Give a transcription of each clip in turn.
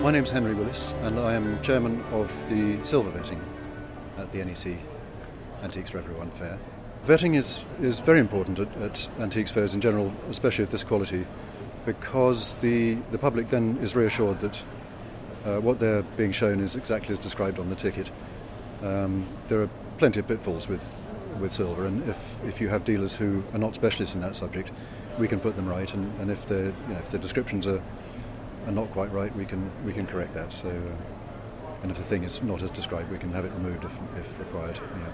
My name's Henry Willis, and I am chairman of the silver vetting at the NEC Antiques for Everyone Fair. Vetting is very important at antiques fairs in general, especially of this quality, because the public then is reassured that what they're being shown is exactly as described on the ticket. There are plenty of pitfalls with silver, and if you have dealers who are not specialists in that subject, we can put them right, and if the descriptions are not quite right, we can correct that. So, and if the thing is not as described, we can have it removed if required. Yeah.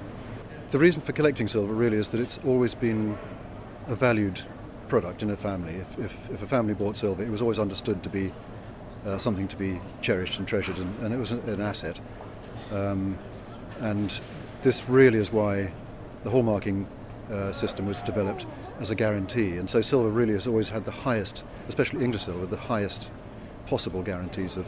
The reason for collecting silver really is that it's always been a valued product in a family. If a family bought silver, it was always understood to be something to be cherished and treasured, and it was an asset. And this really is why the hallmarking system was developed as a guarantee. And so silver really has always had the highest, especially English silver, the highest possible guarantees of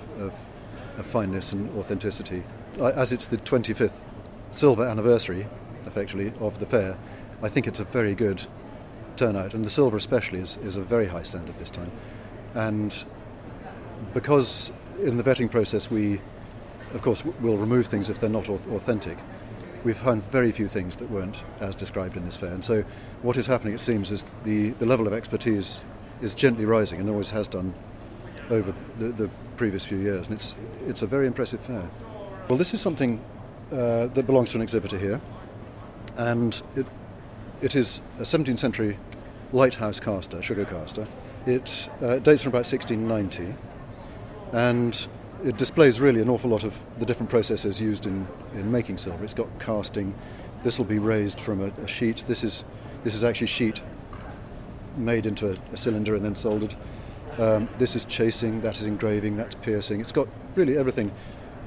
fineness and authenticity. As it's the 25th silver anniversary, effectively, of the fair, I think it's a very good turnout, and the silver especially is a very high standard this time. And because in the vetting process we, of course, will remove things if they're not authentic, we've found very few things that weren't as described in this fair. And so what is happening, it seems, is the level of expertise is gently rising, and always has done over the previous few years, and it's a very impressive fair. Well, this is something that belongs to an exhibitor here, and it is a 17th century lighthouse caster, sugar caster. It dates from about 1690, and it displays really an awful lot of the different processes used in making silver. It's got casting. This will be raised from a sheet. This is actually sheet made into a cylinder and then soldered. This is chasing, that is engraving, that's piercing. It's got really everything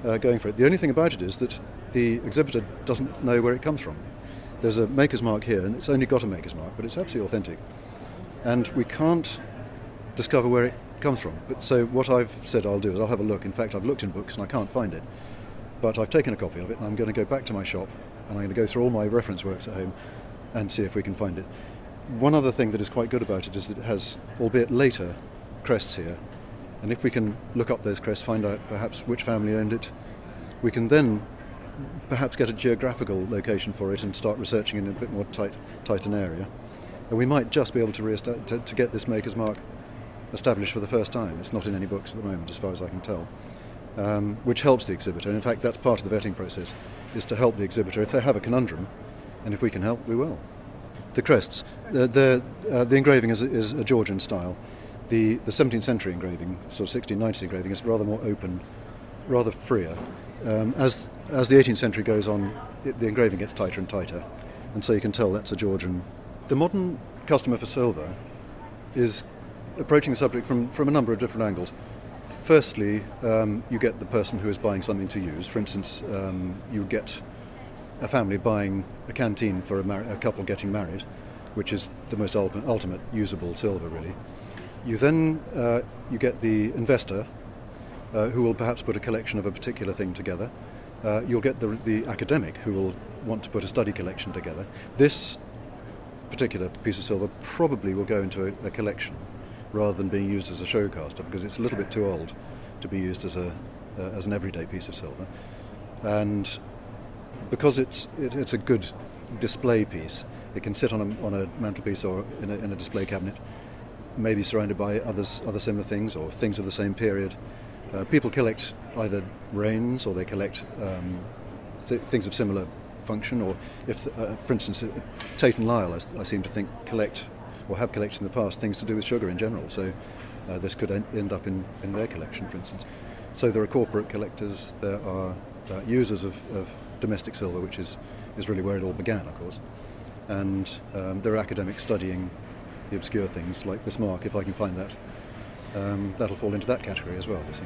going for it. The only thing about it is that the exhibitor doesn't know where it comes from. There's a maker's mark here, and it's only got a maker's mark, but it's absolutely authentic. And we can't discover where it comes from. But so what I've said I'll do is I'll have a look. In fact, I've looked in books and I can't find it. But I've taken a copy of it, and I'm going to go back to my shop, and I'm going to go through all my reference works at home and see if we can find it. One other thing that is quite good about it is that it has, albeit later, crests here, and if we can look up those crests, find out perhaps which family owned it, we can then perhaps get a geographical location for it and start researching in a bit more tight an area, and we might just be able to get this maker's mark established for the first time. It's not in any books at the moment, as far as I can tell, which helps the exhibitor. And in fact, that's part of the vetting process, is to help the exhibitor if they have a conundrum, and if we can help, we will. The crests, the engraving is a Georgian style. The 17th century engraving, sort of 1690s engraving, is rather more open, rather freer. As the 18th century goes on, the engraving gets tighter and tighter, and so you can tell that's a Georgian. The modern customer for silver is approaching the subject from a number of different angles. Firstly, you get the person who is buying something to use. For instance, you get a family buying a canteen for a couple getting married, which is the most ultimate usable silver, really. You then you get the investor who will perhaps put a collection of a particular thing together. You'll get the academic who will want to put a study collection together. This particular piece of silver probably will go into a collection rather than being used as a show caster, because it's a little bit too old to be used as an everyday piece of silver. And because it's a good display piece, it can sit on a mantelpiece or in a display cabinet, maybe surrounded by other similar things or things of the same period. People collect either reins, or they collect things of similar function, or if, for instance, Tate and Lyle, I seem to think, collect or have collected in the past things to do with sugar in general. So this could end up in their collection, for instance. So there are corporate collectors, there are users of domestic silver, which is really where it all began, of course. And there are academics studying the obscure things like this mark. If I can find that, that'll fall into that category as well, you see.